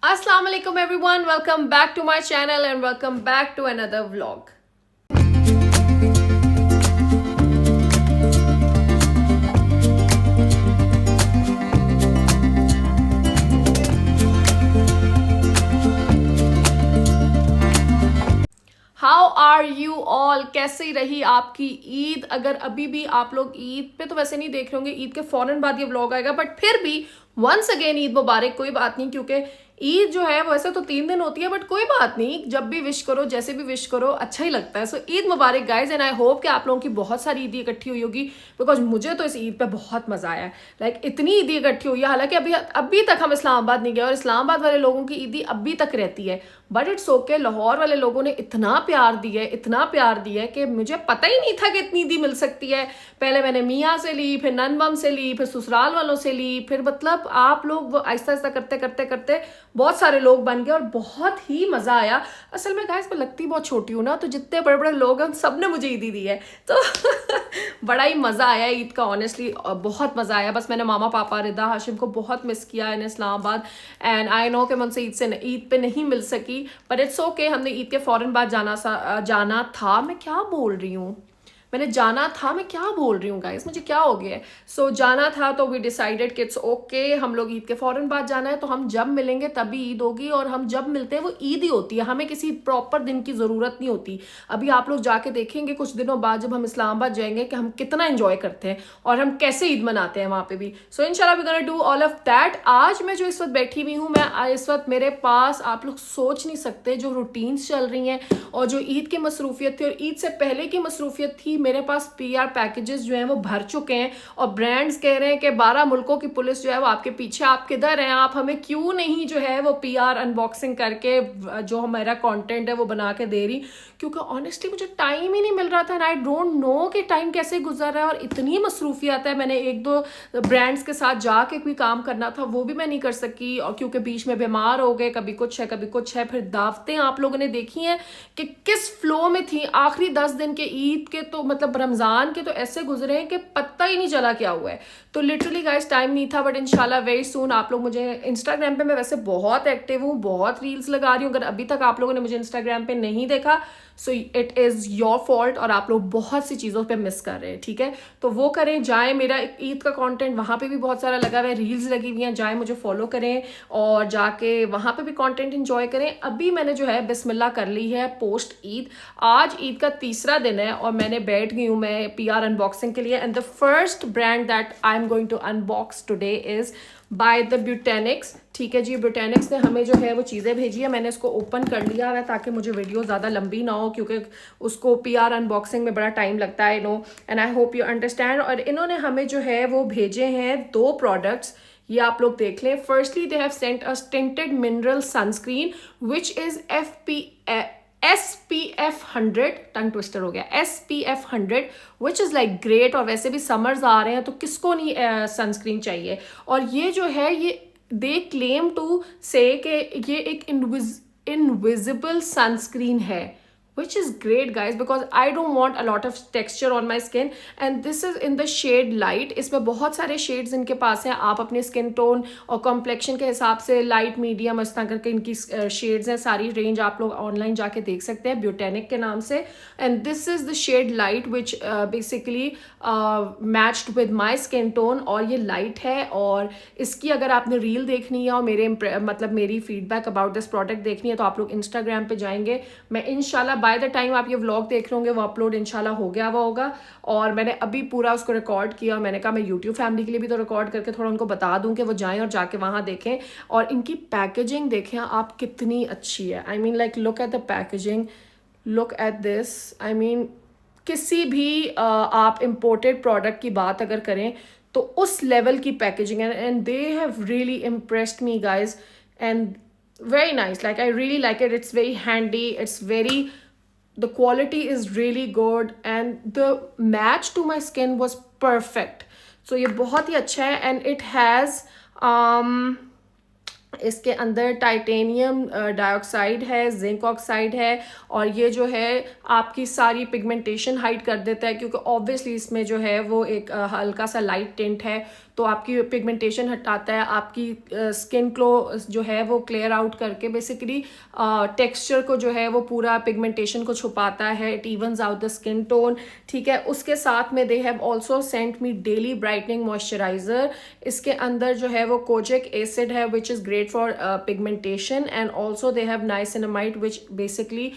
Assalamu alaikum everyone, welcome back to my channel and welcome back to another vlog. How are you all, कैसी रही आपकी ईद? अगर अभी भी आप लोग ईद पे तो वैसे नहीं देख रहे होंगे, ईद के फौरन बाद ये व्लॉग आएगा, बट फिर भी वंस अगेन ईद मुबारक। कोई बात नहीं, क्योंकि ईद जो है वैसे तो 3 दिन होती है, बट कोई बात नहीं, जब भी विश करो, जैसे भी विश करो, अच्छा ही लगता है। सो ईद मुबारक गाइज, एंड आई होप कि आप लोगों की बहुत सारी ईदी इकट्ठी हुई होगी, बिकॉज मुझे तो इस ईद पे बहुत मजा आया। लाइक इतनी ईदी इकट्ठी हुई है, हालांकि अभी तक हम इस्लामाबाद नहीं गए और इस्लामाबाद वाले लोगों की ईदी अभी तक रहती है, बट इट्स ओके। लाहौर वाले लोगों ने इतना प्यार दिया है, इतना प्यार दिया है कि मुझे पता ही नहीं था कि इतनी ईदी मिल सकती है। पहले मैंने मियाँ से ली, फिर ननबम से ली, फिर ससुराल वालों से ली, फिर मतलब आप लोग आहिस्ता आहिस्ता करते करते करते बहुत सारे लोग बन गए और बहुत ही मजा आया। असल में गाइस मैं लगती बहुत छोटी हूँ ना, तो जितने बड़े बड़े लोग हैं सब ने मुझे ईदी दी है, तो बड़ा ही मजा आया ईद का। ऑनेस्टली बहुत मजा आया। बस मैंने मामा पापा रिदा हाशिम को बहुत मिस किया इन इस्लामाबाद, एंड आई नो कि मैं उनसे ईद पे नहीं मिल सकी, बट इट्स ओके। हमने ईद के फौरन बाद जाना था। मैं क्या बोल रही हूँ, मैंने जाना था, मैं क्या बोल रही हूँ गाइस, मुझे क्या हो गया है। सो जाना था, तो वी डिसाइडेड कि इट्स ओके, हम लोग ईद के फौरन बाद जाना है, तो हम जब मिलेंगे तभी ईद होगी, और हम जब मिलते हैं वो ईद ही होती है, हमें किसी प्रॉपर दिन की जरूरत नहीं होती। अभी आप लोग जाके देखेंगे कुछ दिनों बाद जब हम इस्लामाबाद जाएंगे कि हम कितना एंजॉय करते हैं और हम कैसे ईद मनाते हैं वहां पे भी। सो इंशाल्लाह we gonna do all of that. आज मैं जो इस वक्त बैठी हुई हूँ, मैं इस वक्त मेरे पास, आप लोग सोच नहीं सकते जो रूटीन्स चल रही हैं और जो ईद की मसरूफियत थी और ईद से पहले की मसरूफियत थी, मेरे पास पीआर पैकेजेस जो हैं वो भर चुके हैं, और ब्रांड्स कह रहे हैं कि 12 मुल्कों की पुलिस जो है वो आपके पीछे, आप किधर हैं, आप हमें क्यों नहीं जो है वो पीआर अनबॉक्सिंग करके जो हमारा कंटेंट है वो बना के दे रही। क्योंकि ऑनेस्टली मुझे टाइम ही नहीं मिल रहा था, एंड आई डोंट नो कि टाइम कैसे गुजर रहा है, और इतनी मसरूफियत है। मैंने 1-2 ब्रांड्स के साथ जाके कोई काम करना था, वो भी मैं नहीं कर सकी, और क्योंकि बीच में बीमार हो गए, कभी कुछ है कभी कुछ है। फिर दावतें आप लोगों ने देखी हैं कि किस फ्लो में थी। आखिरी 10 दिन के ईद के तो मतलब रमजान के तो ऐसे गुजरे हैं कि पता ही नहीं चला क्या हुआ है। तो लिटरली गाइस टाइम नहीं था, बट इंशाल्लाह वेरी सून। आप लोग मुझे इंस्टाग्राम पे, मैं वैसे बहुत एक्टिव हूँ, बहुत रील्स लगा रही हूँ। अगर अभी तक आप लोगों ने मुझे इंस्टाग्राम पे नहीं देखा, so it is your fault, और आप लोग बहुत सी चीज़ों पे मिस कर रहे हैं, ठीक है। तो वो करें, जाएं, मेरा ईद का कंटेंट वहाँ पे भी बहुत सारा लगा हुआ है, रील्स लगी हुई हैं, जाएं मुझे फॉलो करें और जाके वहाँ पे भी कंटेंट इंजॉय करें। अभी मैंने जो है बिस्मिल्लाह कर ली है पोस्ट ईद। आज ईद का तीसरा दिन है और मैंने बैठ गई हूँ मैं पीआर अनबॉक्सिंग के लिए, and the first brand that I am going to unbox today is by the Beautenics. ठीक है जी, ब्यूटेनिक्स ने हमें जो है वो चीज़ें भेजी है, मैंने इसको ओपन कर लिया है ताकि मुझे वीडियो ज़्यादा लंबी ना हो, क्योंकि उसको पीआर अनबॉक्सिंग में बड़ा टाइम लगता है, no, and I hope you understand. और इन्होंने हमें जो है वो भेजे हैं 2 प्रोडक्ट्स, ये आप लोग देख लें। Firstly they have sent a tinted mineral sunscreen which is SPF 100, tongue twister हो गया, SPF 100 which is like great. और वैसे भी समर्स आ रहे हैं तो किसको नहीं सनस्क्रीन चाहिए। और ये जो है ये दे क्लेम टू से कि ये एक इनविजिबल सनस्क्रीन है, which is great guys, because I don't want a lot of texture on my skin, and this is in the shade light। इसमें बहुत सारे शेड्स इनके पास हैं, आप अपने स्किन टोन और कॉम्प्लेक्शन के हिसाब से लाइट मीडियम इस तरह करके इनकी शेड्स हैं। सारी रेंज आप लोग ऑनलाइन जाके देख सकते हैं ब्यूटेनिक के नाम से, and this is the shade light which basically matched with my skin tone, और ये लाइट है। और इसकी अगर आपने रील देखनी है और मेरी फीडबैक अबाउट दिस प्रोडक्ट देखनी है, तो आप लोग इंस्टाग्राम पे जाएंगे। मैं इंशाल्लाह बाय द टाइम आप ये व्लॉग देख रहे होंगे वो अपलोड इंशाल्लाह हो गया हुआ होगा। और मैंने अभी पूरा उसको रिकॉर्ड किया, मैंने कहा मैं यूट्यूब फैमिली के लिए भी तो रिकॉर्ड करके थोड़ा उनको बता दूं कि वो जाएं और जाके वहाँ देखें। और इनकी पैकेजिंग देखें आप कितनी अच्छी है। I mean like look at the packaging, look at this. I mean किसी भी आप इम्पोर्टेड प्रोडक्ट की बात अगर करें तो उस लेवल की पैकेजिंग है, and they have really impressed me guys, and very nice, like I really like it. It's very handy, it's very, the quality is really good, and the match to my skin was perfect. So ये बहुत ही अच्छा है, and it has इसके अंदर titanium dioxide है, zinc oxide है, और ये जो है आपकी सारी पिगमेंटेशन हाइड कर देता है, क्योंकि ऑब्वियसली इसमें जो है वो एक हल्का सा लाइट टिंट है, तो आपकी पिगमेंटेशन हटाता है, आपकी स्किन को जो है वो क्लियर आउट करके बेसिकली टेक्सचर को जो है वो पूरा पिगमेंटेशन को छुपाता है, it evens out the skin tone, ठीक है। उसके साथ में they have also sent me daily brightening moisturiser. इसके अंदर जो है वो कोजिक एसिड है which is great for pigmentation, and also they have niacinamide which basically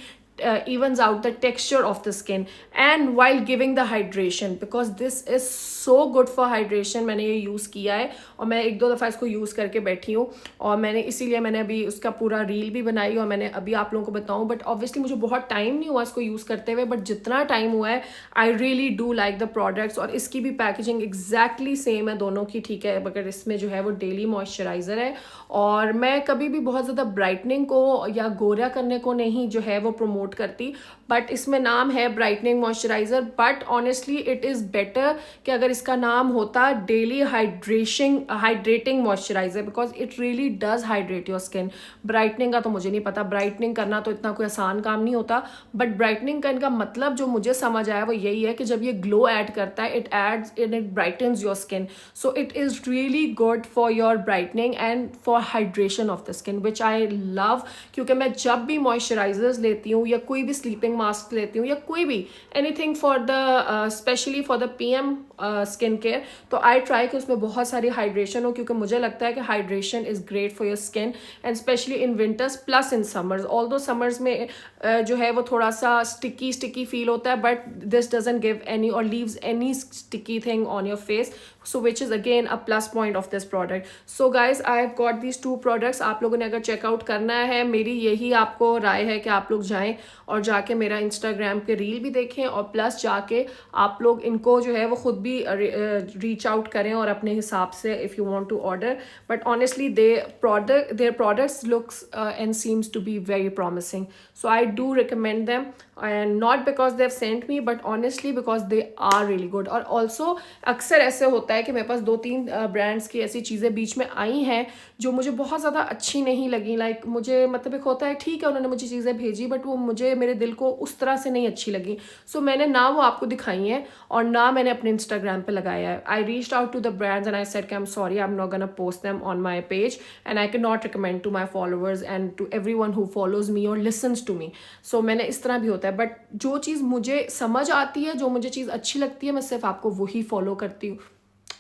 evens out the texture of the skin and while giving the hydration, because this is so good for hydration। मैंने ये use किया है और मैं एक दो दफ़ा इसको यूज़ करके बैठी हूँ, और मैंने इसीलिए मैंने अभी उसका पूरा रील भी बनाई और मैंने अभी आप लोगों को बताऊँ, बट ऑब्वियसली मुझे बहुत टाइम नहीं हुआ इसको यूज़ करते हुए, बट जितना टाइम हुआ है I really do like the products. और इसकी भी पैकेजिंग एग्जैक्टली सेम है दोनों की, ठीक है, मगर इसमें जो है वो डेली मॉइस्चराइज़र है। और मैं कभी भी बहुत ज़्यादा ब्राइटनिंग को या गोरा करने को नहीं जो है वो प्रमोट करती, बट इसमें नाम है brightening moisturiser, but honestly it is better कि अगर इसका नाम होता daily hydrating moisturiser, because it really does hydrate your skin. Brightening का तो मुझे नहीं पता, ब्राइटनिंग करना तो इतना कोई आसान काम नहीं होता, बट ब्राइटनिंग का इनका मतलब जो मुझे समझ आया वो यही है कि जब ये ग्लो ऐड करता है, it adds in, it brightens your skin, so it is really good for your brightening and for hydration of the skin, which I love. क्योंकि मैं जब भी मॉइस्चराइजर्स लेती हूँ या कोई भी स्लीपिंग मास्क लेती हूँ या कोई भी anything for the specially for the PM skin care, तो आई ट्राई कि उसमें बहुत सारी हाइड्रेशन हो, क्योंकि मुझे लगता है कि hydration is great for your skin and specially in winters plus in summers. Although summers में जो है वो थोड़ा सा स्टिकी फील होता है, but this doesn't give any और leaves any sticky thing on your face, so which is again a plus point of this product। so guys I have got these two products। आप लोगों ने अगर checkout करना है, मेरी यही आपको राय है कि आप लोग जाएं और जाके मेरा इंस्टाग्राम पे रील भी देखें, और प्लस जाके आप लोग इनको जो है वो खुद भी रीच आउट करें और अपने हिसाब से if you want to order, but honestly their products looks and seems to be very promising, so I do recommend them, and not because they've sent me but honestly because they are really good। और also अक्सर ऐसे होता है कि मेरे पास 2-3 brands की ऐसी चीज़ें बीच में आई हैं जो मुझे बहुत ज़्यादा अच्छी नहीं लगी, लाइक मुझे मतलब एक होता है ठीक है उन्होंने मुझे चीज़ें भेजी, बट वो मुझे मेरे दिल को उस तरह से नहीं अच्छी लगी, सो मैंने ना वो आपको दिखाई हैं और ना मैंने अपने इंस्टाग्राम पे लगाया है। I reached out to the brands and I said कि I am sorry, I am not gonna post them on my page and I can not recommend to my followers and to everyone who follows me और listens to me. सो मैंने इस तरह भी होता है, but जो चीज़ मुझे समझ आती है, जो मुझे चीज़ अच्छी लगती है, मैं सिर्फ आपको वही फॉलो करती हूँ,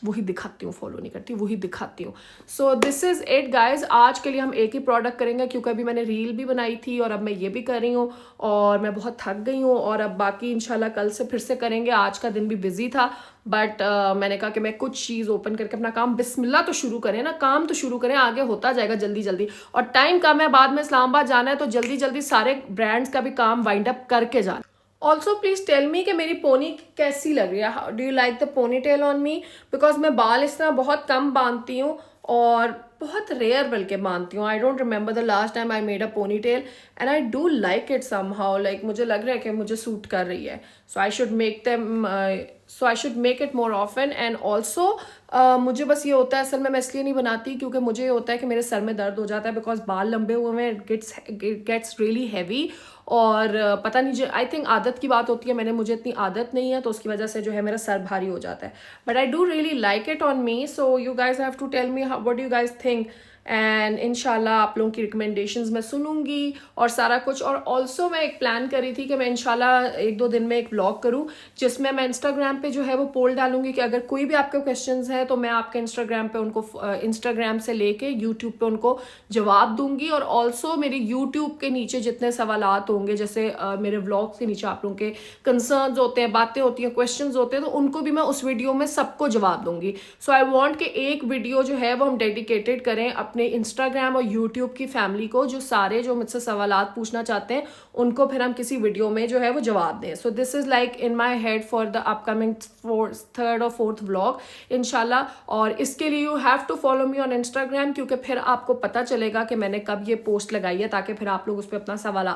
वही दिखाती हूँ, फॉलो नहीं करती, वही दिखाती हूँ। सो दिस इज़ इट गाइज। आज के लिए हम एक ही प्रोडक्ट करेंगे, क्योंकि अभी मैंने रील भी बनाई थी और अब मैं ये भी कर रही हूँ और मैं बहुत थक गई हूँ, और अब बाकी इंशाल्लाह कल से फिर से करेंगे। आज का दिन भी बिजी था, बट मैंने कहा कि मैं कुछ चीज़ ओपन करके अपना काम बिस्मिल्लाह तो शुरू करें ना, काम तो शुरू करें, आगे होता जाएगा जल्दी जल्दी, और टाइम कम है, बाद में इस्लामाबाद जाना है, तो जल्दी जल्दी सारे ब्रांड्स का भी काम वाइंड अप करके जाना। ऑल्सो प्लीज़ टेल मी कि मेरी पोनी कैसी लग रही है, do you like the ponytail on me, because मैं बाल इस तरह बहुत कम बांधती हूँ और बहुत रेयर बल्कि बांधती हूँ। I don't remember the last time I made a ponytail and I do like it somehow, like मुझे लग रहा है कि मुझे सूट कर रही है, so I should make it more often. And also मुझे बस ये होता है, असल में मैं इसलिए नहीं बनाती क्योंकि मुझे ये होता है कि मेरे सर में दर्द हो जाता है, बिकॉज बाल लंबे हुए हैं, इट गेट्स रियली हैवी, और पता नहीं, आई थिंक आदत की बात होती है, मुझे इतनी आदत नहीं है, तो उसकी वजह से जो है मेरा सर भारी हो जाता है, but I do really like it on me. So you guys have to tell me what do you guys think, and इंशाल्लाह आप लोगों की रिकमेंडेशंस मैं सुनूंगी और सारा कुछ। और ऑल्सो मैं एक प्लान करी थी कि मैं इंशाल्लाह 1-2 दिन में एक व्लॉग करूं, जिसमें मैं इंस्टाग्राम पे जो है वो पोल डालूंगी कि अगर कोई भी आपके क्वेश्चंस हैं तो मैं आपके इंस्टाग्राम पे उनको इंस्टाग्राम से लेके यूट्यूब पे उनको जवाब दूंगी, और ऑल्सो मेरे यूट्यूब के नीचे जितने सवालात होंगे, जैसे मेरे व्लॉग के नीचे आप लोगों के कंसर्न्स होते हैं, बातें होती हैं, क्वेश्चंस होते हैं, तो उनको भी मैं उस वीडियो में सबको जवाब दूंगी। सो आई वॉन्ट कि एक वीडियो जो है वो हम डेडिकेटेड करें अपने इंस्टाग्राम और यूट्यूब की फैमिली को, जो सारे जो मुझसे सवालात पूछना चाहते हैं उनको फिर हम किसी वीडियो में जो है वो जवाब दें। So this is like in my head for the upcoming 3rd और 4th व्लॉग इंशाल्लाह। और इसके लिए you have to follow me on Instagram, क्योंकि फिर आपको पता चलेगा कि मैंने कब ये पोस्ट लगाई है, ताकि फिर आप लोग उस पर अपना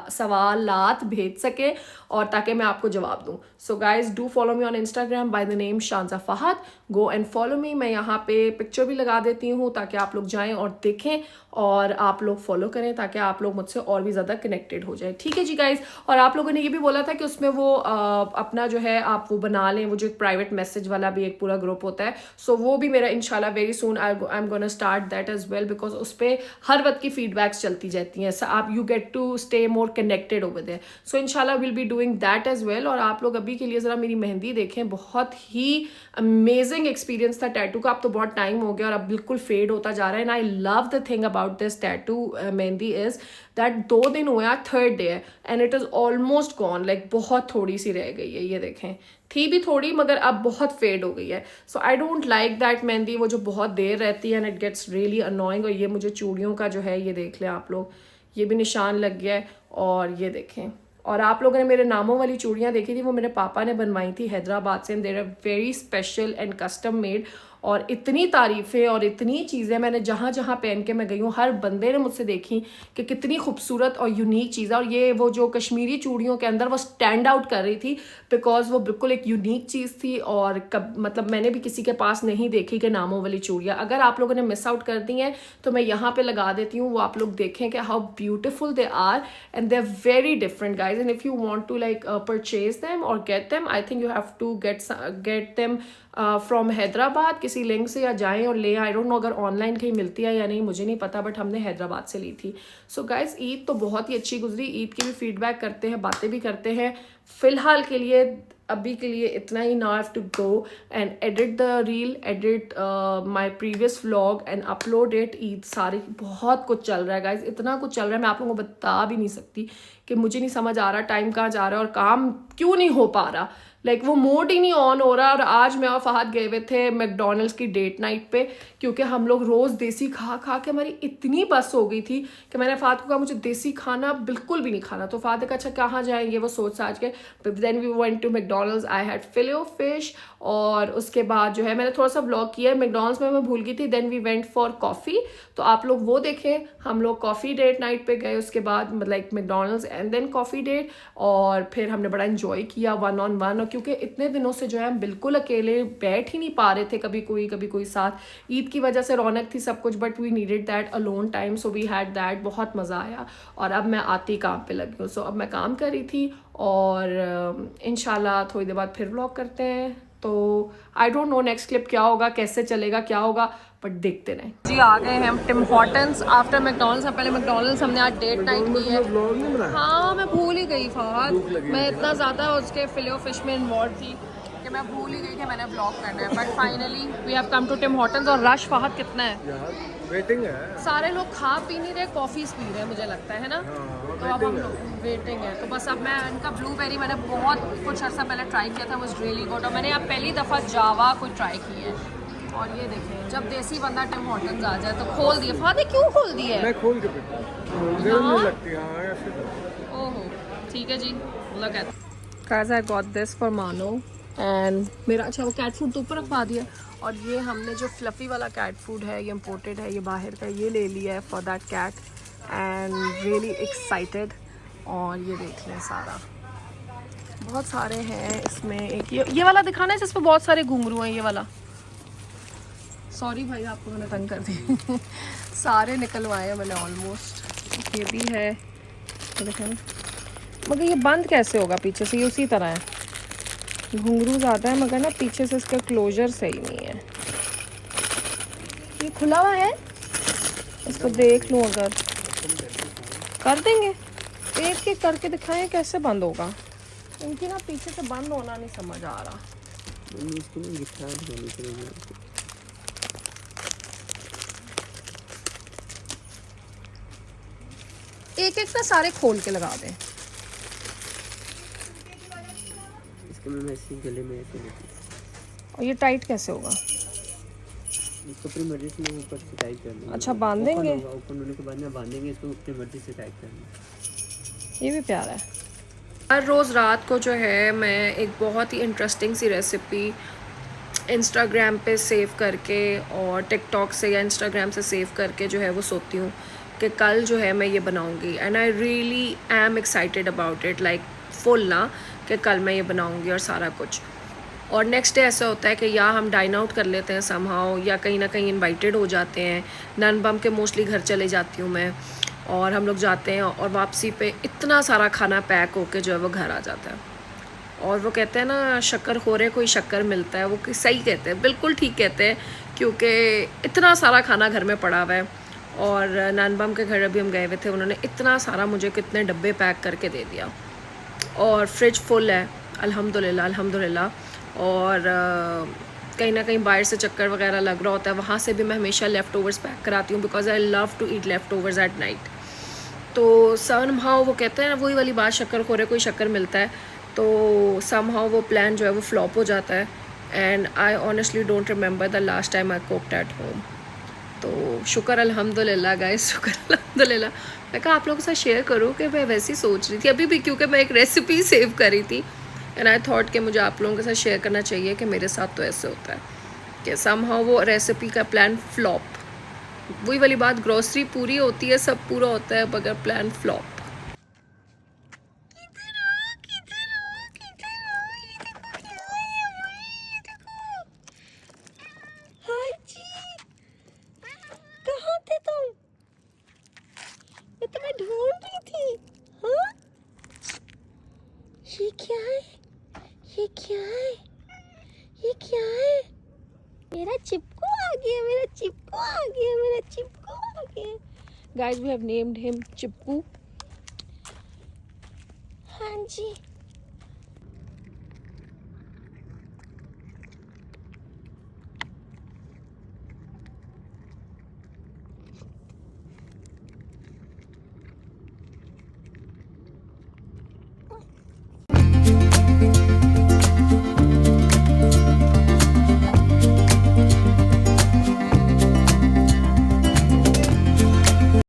सवालात भेज सके और ताकि मैं आपको जवाब दूँ। So guys do follow me on Instagram by the name Shanza Fahad, go and follow me. मैं यहाँ पे पिक्चर भी लगा देती हूँ ताकि आप लोग जाएँ और देखें और आप लोग फॉलो करें ताकि आप लोग मुझसे और भी ज़्यादा कनेक्टेड हो जाए। ठीक है जी गाइज। और आप लोगों ने ये भी बोला था कि उसमें वो अपना जो है आप वो बना लें, वो जो एक प्राइवेट मैसेज वाला भी एक पूरा ग्रुप होता है, सो वो भी मेरा इंशाल्लाह very soon I am gonna start that as well, because उस पर हर वक्त की फीडबैक्स चलती जाती हैं, आप you get to stay more connected over there. So इंशाल्लाह will be doing that as well. और आप लोग अभी के लिए ज़रा मेरी मेहंदी देखें, बहुत ही अमेजिंग एक्सपीरियंस था टैटू का। अब तो बहुत टाइम हो गया और अब बिल्कुल फेड होता जा रहा है। And I love the thing about this tattoo mehndi is that 2 दिन हुआ, 3rd डे है and it is almost gone, like बहुत थोड़ी सी रह गई है। ये देखें, थी भी थोड़ी मगर अब बहुत फेड हो गई है। So I don't like that mehndi, वो जो बहुत देर रहती है and it gets really annoying. और ये मुझे चूड़ियों का जो है ये देख लें आप लोग, ये भी निशान लग गया है। और ये देखें, और आप लोगों ने मेरे नामों वाली चूड़ियाँ देखी थी, वो मेरे पापा ने बनवाई थी हैदराबाद से, there are very special and custom made. और इतनी तारीफ़ें और इतनी चीज़ें मैंने जहाँ जहाँ पहन के मैं गई हूँ, हर बंदे ने मुझसे देखी कि कितनी खूबसूरत और यूनिक चीज़ है। और ये वो जो कश्मीरी चूड़ियों के अंदर वो स्टैंड आउट कर रही थी बिकॉज वो बिल्कुल एक यूनिक चीज़ थी। और मतलब मैंने भी किसी के पास नहीं देखी कि नामों वाली चूड़ियाँ। अगर आप लोगों ने मिस आउट कर दी हैं तो मैं यहाँ पे लगा देती हूँ, वो आप लोग देखें कि how beautiful they are and they are very different guys. And if you want to like purchase them और get them, I think you have to get them from Hyderabad किसी लिंक से, या जाएं और ले। आई डोंट नो अगर online कहीं मिलती है या नहीं, मुझे नहीं पता, बट हमने हैदराबाद से ली थी। सो गाइज ईद तो बहुत ही अच्छी गुजरी। ईद की भी फीडबैक करते हैं, बातें भी करते हैं। फ़िलहाल के लिए अभी के लिए इतना ही। Now I have to go and edit the reel, edit my previous vlog and upload it. Eid सारी बहुत कुछ चल रहा है गाइज, इतना कुछ चल रहा है मैं आप लोगों को बता भी नहीं सकती कि मुझे नहीं समझ आ रहा टाइम कहाँ जा रहा है और काम क्यों नहीं हो पा रहा। लाइक वो मोड ही नहीं ऑन हो रहा। और आज मैं और फहद गए हुए थे मैकडॉनल्ड्स की डेट नाइट पे, क्योंकि हम लोग रोज़ देसी खा खा के हमारी इतनी बस हो गई थी कि मैंने फहद को कहा मुझे देसी खाना बिल्कुल भी नहीं खाना। तो फहद ने कहा अच्छा कहाँ जाएंगे, वो सोच साच के। Then we went to McDonald's, I had fillet of fish. और उसके बाद जो है मैंने थोड़ा सा व्लॉग किया है मैकडॉनल्ड्स में, मैं भूल गई थी। Then we went for coffee, तो आप लोग वो देखें। हम लोग कॉफ़ी डेट नाइट पे गए, उसके बाद like McDonald's and then coffee date. और फिर हमने बड़ा इन्जॉय किया 1-on-1। और क्योंकि इतने दिनों से जो है हम बिल्कुल अकेले बैठ ही नहीं पा रहे थे, कभी कोई साथ। ईद की वजह से रौनक थी सब कुछ, but we needed that alone time, so we had that. बहुत मज़ा आया। और अब मैं आती काम पे लगी हूँ। सो अब मैं काम कर रही थी और इंशाल्लाह थोड़ी देर बाद फिर व्लॉग करते हैं। तो आई डोंट नो नेक्स्ट क्लिप क्या होगा, कैसे चलेगा, क्या होगा, बट देखते रहें जी। आ गए हैं हम टिम हॉर्टन्स आफ्टर मैकडॉनल्ड्स। पहले मैकडॉनल्ड्स हमने आज डेट नाइट की है। हाँ मैं भूल ही गई फहद, मैं इतना ज़्यादा उसके फिले फिश में इन्वॉल्व थी कि मैं भूल ही गई कि मैंने ब्लॉग करना है। But finally we have come to Tim Hortons. और रश फहद कितना है, वेटिंग है, सारे लोग खा पी नहीं रहे, कॉफ़ीज पी रहे हैं मुझे लगता है ना। तो अब हम लोग वेटिंग है। तो बस अब मैं इनका ब्लूबेरी मैंने बहुत कुछ अर्सा पहले ट्राई किया था, वाज रियली गुड। और मैंने अब पहली दफ़ा जावा कोई ट्राई की है। और ये देखें, जब देसी बंदा टिम हॉर्टन्स आ जाए तो खोल दिए। फादे क्यों खोल दिए? मैं खोल के मुझे नहीं लगती। हाँ ऐसे तो ओहो ठीक है जी। Look at guys, I got this for Mano and मेरा अच्छा वो कैट फूड तो ऊपर रखवा दिया। और ये हमने जो फ्लफ़ी वाला कैट फूड है, ये इम्पोर्टेड है, ये बाहर का, ये ले लिया है for that cat and really excited. और ये देख लें सारा, बहुत सारे हैं इसमें। एक ये वाला दिखाना है जिस पर बहुत सारे घुंघरू हैं, ये वाला। सॉरी भाई आपको मैंने तंग कर दी सारे निकलवाए हैं मैंने ऑलमोस्ट। ये भी है देखें, मगर ये बंद कैसे होगा पीछे से? ये उसी तरह है, घुंघरू ज़्यादा है मगर ना पीछे से इसका क्लोजर सही नहीं है। ये खुला हुआ है, इसको देख लूँ अगर कर देंगे। एक एक करके दिखाएं कैसे बंद होगा। इनकी ना पीछे से बंद होना नहीं समझ आ रहा। एक एक ना सारे खोल के लगा दें। गले में ऐसे और ये टाइट कैसे होगा? इसको अपनी मर्जी से ऊपर से टाइट कर लेंगे। अच्छा बांधेंगे, ओपन होने के बाद में बांधेंगे इसको, अपनी मर्जी से टाइट करना। ये भी प्यारा है। हर रोज़ रात को जो है मैं एक बहुत ही इंटरेस्टिंग सी रेसिपी इंस्टाग्राम पे सेव करके और टिकटॉक से या इंस्टाग्राम से सेव करके जो है वो सोती हूँ कि कल जो है मैं ये बनाऊँगी। And I really am excited about it, like full ना, कि कल मैं ये बनाऊँगी और सारा कुछ। और नेक्स्ट डे ऐसा होता है कि या हम डाइन आउट कर लेते हैं समहाउ, या कहीं ना कहीं इनवाइटेड हो जाते हैं। नन बम के मोस्टली घर चले जाती हूँ मैं, और हम लोग जाते हैं और वापसी पे इतना सारा खाना पैक होके जो है वो घर आ जाता है। और वो कहते हैं ना, शक्कर खोरे कोई शक्कर मिलता है, वो सही कहते हैं, बिल्कुल ठीक कहते हैं, क्योंकि इतना सारा खाना घर में पड़ा हुआ है। और नन बम के घर अभी हम गए हुए थे, उन्होंने इतना सारा मुझे कितने डब्बे पैक करके दे दिया, और फ्रिज फुल है अल्हम्दुलिल्लाह अल्हम्दुलिल्लाह। और कहीं ना कहीं बाहर से चक्कर वगैरह लग रहा होता है, वहाँ से भी मैं हमेशा लेफ़्ट ओवर्स पैक कराती हूँ, because I love to eat leftovers at night. तो समहाउ वो कहते हैं ना, वही वाली बात, शक्कर खोरे कोई शक्कर मिलता है। तो समहाउ वो प्लान जो है वो फ्लॉप हो जाता है, and I honestly don't remember the last time I cooked at home. तो शुक्र अल्हम्दुलिल्लाह गाइस, शुक्र अल्हम्दुलिल्लाह। मैं कहा आप लोगों के साथ शेयर करूँ कि मैं वैसे ही सोच रही थी अभी भी, क्योंकि मैं एक रेसिपी सेव करी थी, एंड आई थॉट कि मुझे आप लोगों के साथ शेयर करना चाहिए कि मेरे साथ तो ऐसे होता है कि समहाउ वो रेसिपी का प्लान फ्लॉप। वही वाली बात, ग्रोसरी पूरी होती है, सब पूरा होता है, मगर प्लान फ्लॉप। कहाँ थे तुम? मैं तुम्हें ढूंढ रही थी। हाँ? ये क्या है? ये क्या है? ये क्या है? मेरा चिपकू आ गया, मेरा चिपकू आ गया, मेरा चिपकू आ गया। Guys, we have named him Chipku. हाँ जी।